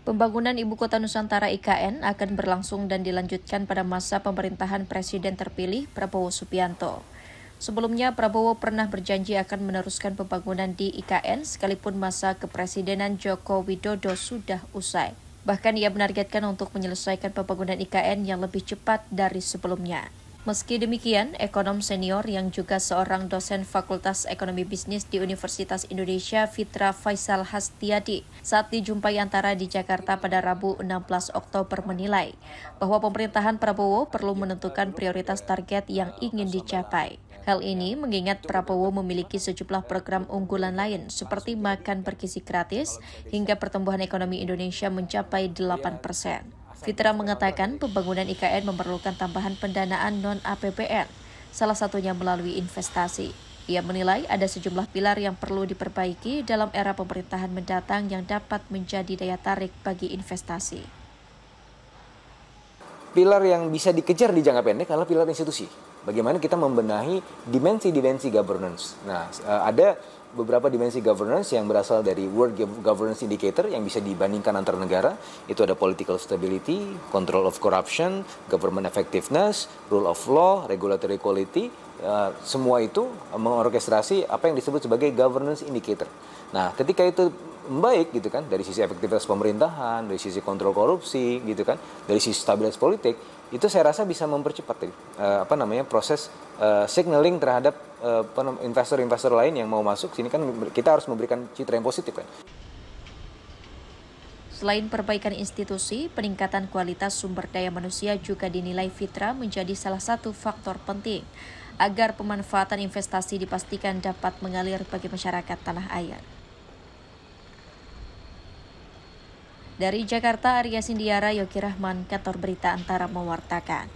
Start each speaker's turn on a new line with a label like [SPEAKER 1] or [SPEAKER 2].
[SPEAKER 1] Pembangunan Ibu Kota Nusantara IKN akan berlangsung dan dilanjutkan pada masa pemerintahan Presiden terpilih Prabowo Subianto. Sebelumnya, Prabowo pernah berjanji akan meneruskan pembangunan di IKN sekalipun masa kepresidenan Joko Widodo sudah usai. Bahkan ia menargetkan untuk menyelesaikan pembangunan IKN yang lebih cepat dari sebelumnya. Meski demikian, ekonom senior yang juga seorang dosen Fakultas Ekonomi Bisnis di Universitas Indonesia, Fitra Faisal Hastiadi, saat dijumpai Antara di Jakarta pada Rabu 16 Oktober menilai bahwa pemerintahan Prabowo perlu menentukan prioritas target yang ingin dicapai. Hal ini mengingat Prabowo memiliki sejumlah program unggulan lain seperti makan bergizi gratis hingga pertumbuhan ekonomi Indonesia mencapai 8%. Fitra mengatakan pembangunan IKN memerlukan tambahan pendanaan non-APBN, salah satunya melalui investasi. Ia menilai ada sejumlah pilar yang perlu diperbaiki dalam era pemerintahan mendatang yang dapat menjadi daya tarik bagi investasi.
[SPEAKER 2] Pilar yang bisa dikejar di jangka pendek adalah pilar institusi. Bagaimana kita membenahi dimensi-dimensi governance. Nah, ada beberapa dimensi governance yang berasal dari World Governance Indicator yang bisa dibandingkan antar negara. Itu ada political stability, control of corruption, government effectiveness, rule of law, regulatory quality. Semua itu mengorkestrasi apa yang disebut sebagai governance indicator. Nah, ketika itu baik gitu kan, dari sisi efektivitas pemerintahan, dari sisi kontrol korupsi gitu kan, dari sisi stabilitas politik, itu saya rasa bisa mempercepat proses signaling terhadap investor-investor lain yang mau masuk sini kan. Kita harus memberikan citra yang positif kan.
[SPEAKER 1] Selain perbaikan institusi, peningkatan kualitas sumber daya manusia juga dinilai Fitra menjadi salah satu faktor penting agar pemanfaatan investasi dipastikan dapat mengalir bagi masyarakat tanah air. Dari Jakarta, Arya Sindiara, Yogi Rahman, Kantor Berita Antara mewartakan.